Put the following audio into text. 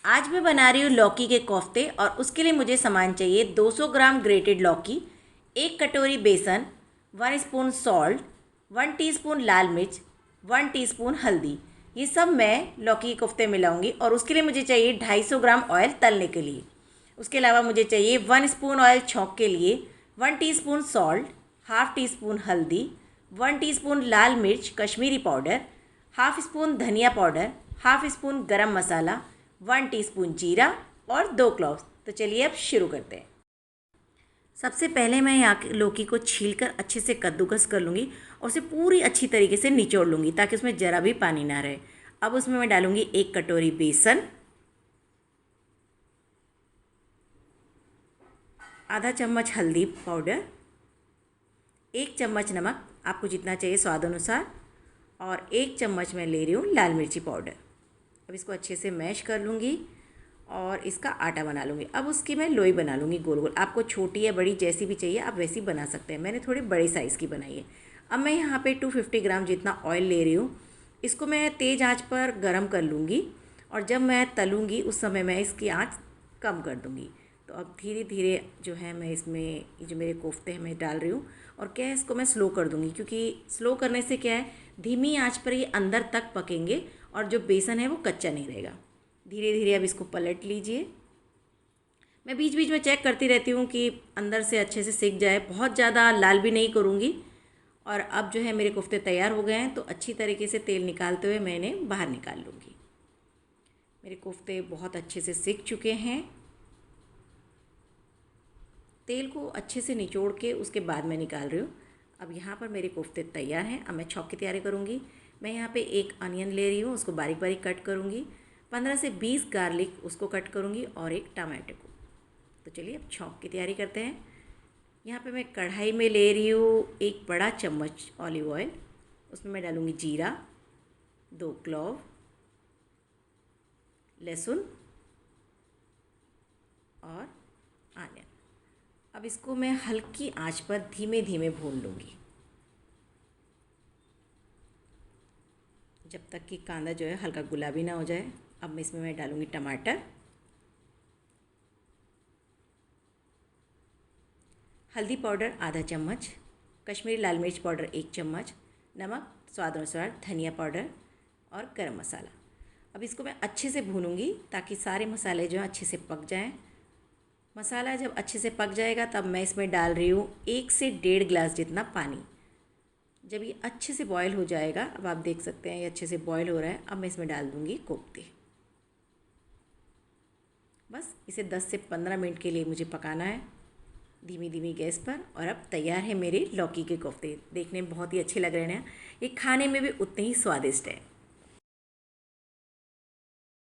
आज मैं बना रही हूँ लौकी के कोफ्ते और उसके लिए मुझे सामान चाहिए 200 ग्राम ग्रेटेड लौकी, 1 कटोरी बेसन, 1 स्पून सॉल्ट, 1 टीस्पून लाल मिर्च, 1 टीस्पून हल्दी। ये सब मैं लौकी के कोफ्ते में लाऊंगी और उसके लिए मुझे चाहिए 250 ग्राम ऑयल तलने के लिए। उसके अलावा मुझे चाहिए 1 स्पून ऑयल छौंक के लिए, 1 teaspoon salt, half tea spoon हल्दी, 1 टीस्पून लाल मिर्च कश्मीरी पाउडर, हाफ स्पून धनिया पाउडर, हाफ स्पून गरम मसाला, 1 टीस्पून जीरा और 2 क्लॉव्स। तो चलिए अब शुरू करते हैं। सबसे पहले मैं यहाँ लौकी को छीलकर अच्छे से कद्दूकस कर लूँगी और उसे पूरी अच्छी तरीके से निचोड़ लूँगी ताकि उसमें ज़रा भी पानी ना रहे। अब उसमें मैं डालूँगी 1 कटोरी बेसन, आधा चम्मच हल्दी पाउडर, 1 चम्मच नमक, आपको जितना चाहिए स्वाद अनुसार, और 1 चम्मच मैं ले रही हूँ लाल मिर्ची पाउडर। अब इसको अच्छे से मैश कर लूँगी और इसका आटा बना लूँगी। अब उसकी मैं लोई बना लूँगी गोल गोल। आपको छोटी या बड़ी जैसी भी चाहिए आप वैसी बना सकते हैं। मैंने थोड़ी बड़े साइज़ की बनाई है। अब मैं यहाँ पे 250 ग्राम जितना ऑयल ले रही हूँ। इसको मैं तेज़ आंच पर गरम कर लूँगी और जब मैं तलूँगी उस समय मैं इसकी आँच कम कर दूँगी। तो अब धीरे धीरे जो है मैं इसमें ये जो मेरे कोफ्ते हैं मैं डाल रही हूँ और क्या है इसको मैं स्लो कर दूँगी, क्योंकि स्लो करने से क्या है धीमी आंच पर ये अंदर तक पकेंगे और जो बेसन है वो कच्चा नहीं रहेगा। धीरे धीरे अब इसको पलट लीजिए। मैं बीच बीच में चेक करती रहती हूँ कि अंदर से अच्छे से सिक जाए, बहुत ज़्यादा लाल भी नहीं करूँगी। और अब जो है मेरे कोफ्ते तैयार हो गए हैं तो अच्छी तरीके से तेल निकालते हुए मैं इन्हें बाहर निकाल लूँगी। मेरे कोफ्ते बहुत अच्छे से सिक चुके हैं। तेल को अच्छे से निचोड़ के उसके बाद मैं निकाल रही हूँ। अब यहाँ पर मेरे कोफ्ते तैयार हैं। अब मैं छौंक की तैयारी करूँगी। मैं यहाँ पे 1 अनियन ले रही हूँ, उसको बारीक बारीक कट करूँगी। 15 से 20 गार्लिक उसको कट करूँगी और 1 टमाटर को। तो चलिए अब छौंक की तैयारी करते हैं। यहाँ पे मैं कढ़ाई में ले रही हूँ 1 बड़ा चम्मच ऑलिव ऑयल। उसमें मैं डालूँगी जीरा, 2 क्लौव, लहसुन और अनियन। अब इसको मैं हल्की आंच पर धीमे धीमे भून लूँगी जब तक कि कांदा जो है हल्का गुलाबी ना हो जाए। अब इसमें मैं डालूँगी टमाटर, हल्दी पाउडर आधा चम्मच, कश्मीरी लाल मिर्च पाउडर 1 चम्मच, नमक स्वाद अनुसार, धनिया पाउडर और गरम मसाला। अब इसको मैं अच्छे से भूनूंगी ताकि सारे मसाले जो हैं अच्छे से पक जाएं। मसाला जब अच्छे से पक जाएगा तब मैं इसमें डाल रही हूँ 1 से 1.5 गिलास जितना पानी। जब ये अच्छे से बॉयल हो जाएगा, अब आप देख सकते हैं ये अच्छे से बॉयल हो रहा है, अब मैं इसमें डाल दूँगी कोफ्ते। बस इसे 10 से 15 मिनट के लिए मुझे पकाना है धीमी धीमी गैस पर। और अब तैयार है मेरे लौकी के कोफ्ते। देखने में बहुत ही अच्छे लग रहे हैं, ये खाने में भी उतने ही स्वादिष्ट है।